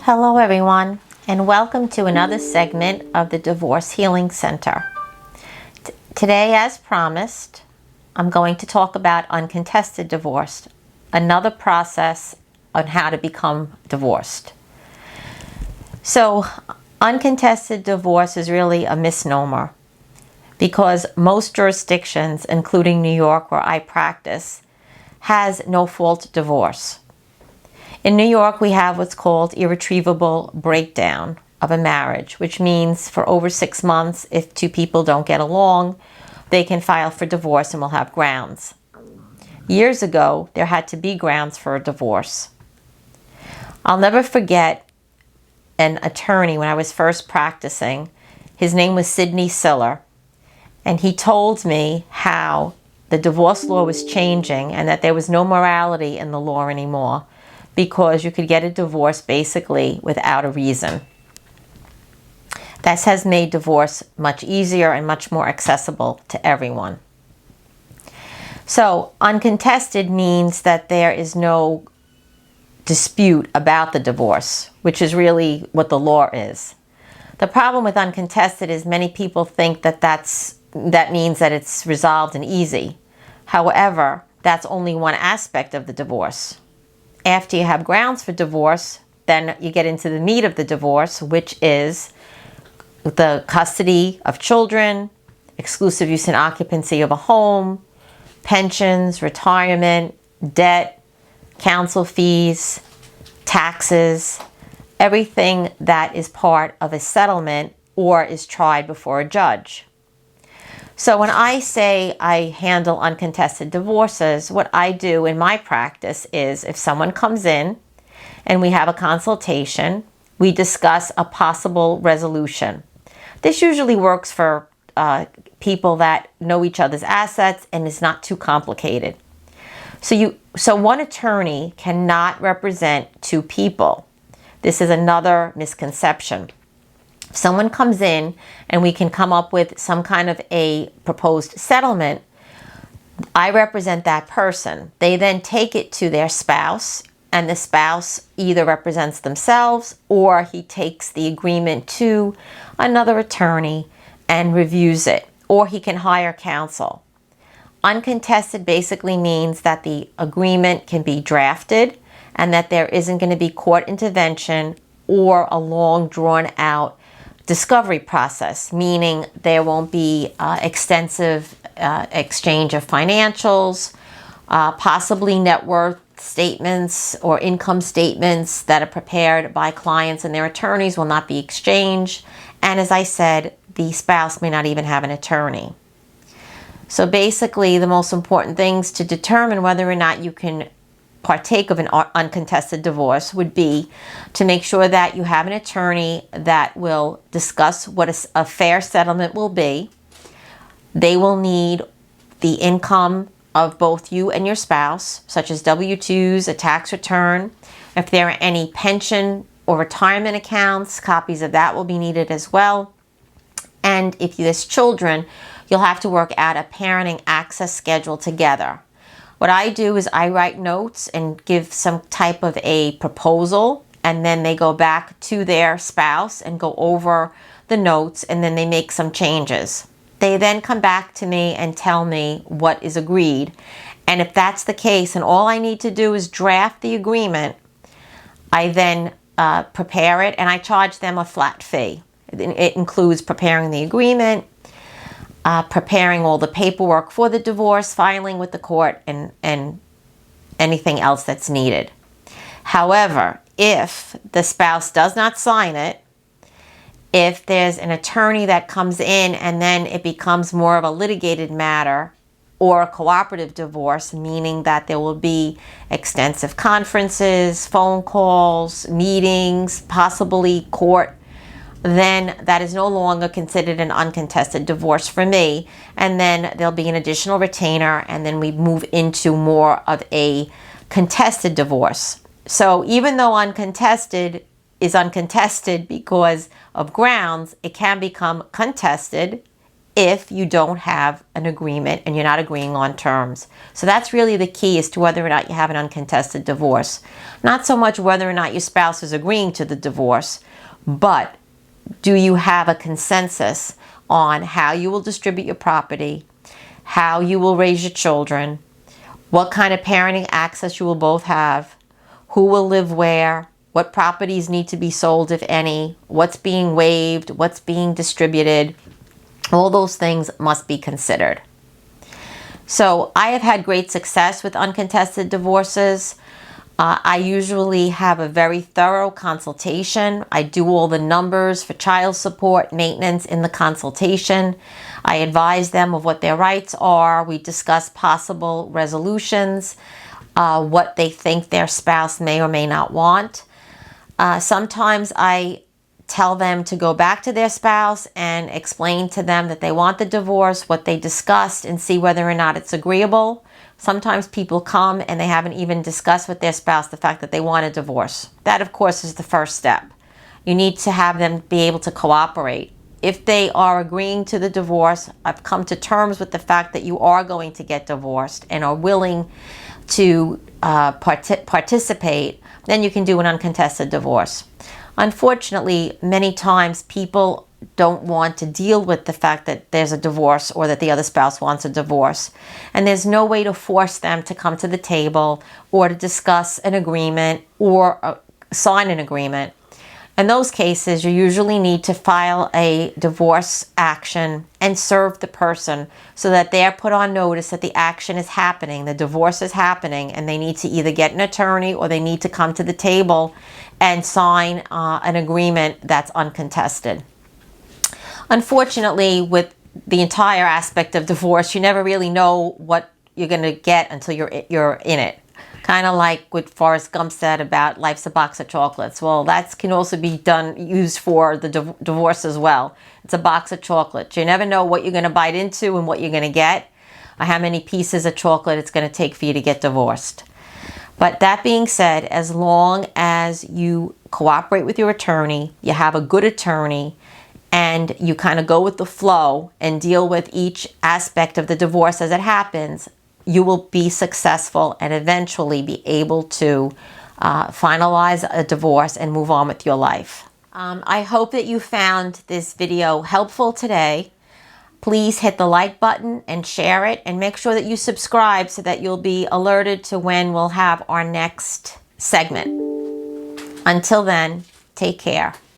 Hello everyone, and welcome to another segment of the Divorce Healing Center. Today, as promised, I'm going to talk about uncontested divorce, another process on how to become divorced. So, uncontested divorce is really a misnomer because most jurisdictions, including New York where I practice, has no-fault divorce. In New York, we have what's called irretrievable breakdown of a marriage, which means for over 6 months, if two people don't get along, they can file for divorce and will have grounds. Years ago, there had to be grounds for a divorce. I'll never forget an attorney when I was first practicing. His name was Sidney Siller, and he told me how the divorce law was changing and that there was no morality in the law anymore, because you could get a divorce basically without a reason. That has made divorce much easier and much more accessible to everyone. So, uncontested means that there is no dispute about the divorce, which is really what the law is. The problem with uncontested is many people think that that means that it's resolved and easy. However, that's only one aspect of the divorce. After you have grounds for divorce, then you get into the meat of the divorce, which is the custody of children, exclusive use and occupancy of a home, pensions, retirement, debt, counsel fees, taxes, everything that is part of a settlement or is tried before a judge. So when I say I handle uncontested divorces, what I do in my practice is if someone comes in and we have a consultation, we discuss a possible resolution. This usually works for people that know each other's assets and is not too complicated. So one attorney cannot represent two people. This is another misconception. If someone comes in and we can come up with some kind of a proposed settlement, I represent that person. They then take it to their spouse, and the spouse either represents themselves or he takes the agreement to another attorney and reviews it, or he can hire counsel. Uncontested basically means that the agreement can be drafted and that there isn't going to be court intervention or a long drawn out discovery process, meaning there won't be extensive exchange of financials, possibly net worth statements or income statements that are prepared by clients and their attorneys will not be exchanged. And as I said, the spouse may not even have an attorney. So basically, the most important things to determine whether or not you can partake of an uncontested divorce would be to make sure that you have an attorney that will discuss what a fair settlement will be. They will need the income of both you and your spouse, such as W-2s, a tax return. If there are any pension or retirement accounts, copies of that will be needed as well. And if there's children, you'll have to work out a parenting access schedule together. What I do is I write notes and give some type of a proposal, and then they go back to their spouse and go over the notes, and then they make some changes. They then come back to me and tell me what is agreed. And if that's the case and all I need to do is draft the agreement, I then prepare it and I charge them a flat fee. It includes preparing the agreement, preparing all the paperwork for the divorce, filing with the court, and anything else that's needed. However, if the spouse does not sign it, if there's an attorney that comes in and then it becomes more of a litigated matter or a cooperative divorce, meaning that there will be extensive conferences, phone calls, meetings, possibly court, then that is no longer considered an uncontested divorce for me. And then there'll be an additional retainer, and then we move into more of a contested divorce. So even though uncontested is uncontested because of grounds, it can become contested if you don't have an agreement and you're not agreeing on terms. So that's really the key as to whether or not you have an uncontested divorce. Not so much whether or not your spouse is agreeing to the divorce, but do you have a consensus on how you will distribute your property, how you will raise your children, what kind of parenting access you will both have, who will live where, what properties need to be sold, if any, what's being waived, what's being distributed. All those things must be considered. So I have had great success with uncontested divorces. I usually have a very thorough consultation. I do all the numbers for child support, maintenance in the consultation. I advise them of what their rights are. We discuss possible resolutions, what they think their spouse may or may not want. Sometimes I tell them to go back to their spouse and explain to them that they want the divorce, what they discussed, and see whether or not it's agreeable. Sometimes people come and they haven't even discussed with their spouse the fact that they want a divorce. That, of course, is the first step. You need to have them be able to cooperate. If they are agreeing to the divorce, I've come to terms with the fact that you are going to get divorced and are willing to participate, then you can do an uncontested divorce. Unfortunately, many times people don't want to deal with the fact that there's a divorce or that the other spouse wants a divorce. And there's no way to force them to come to the table or to discuss an agreement or sign an agreement. In those cases, you usually need to file a divorce action and serve the person so that they're put on notice that the action is happening, the divorce is happening, and they need to either get an attorney or they need to come to the table and sign an agreement that's uncontested. Unfortunately, with the entire aspect of divorce, you never really know what you're going to get until you're in it. Kind of like what Forrest Gump said about life's a box of chocolates. Well, that can also be used for the divorce as well. It's a box of chocolates. You never know what you're going to bite into and what you're going to get, or how many pieces of chocolate it's going to take for you to get divorced. But that being said, as long as you cooperate with your attorney, you have a good attorney, and you kind of go with the flow and deal with each aspect of the divorce as it happens, you will be successful and eventually be able to finalize a divorce and move on with your life. I hope that you found this video helpful today. Please hit the like button and share it, and make sure that you subscribe so that you'll be alerted to when we'll have our next segment. Until then, take care.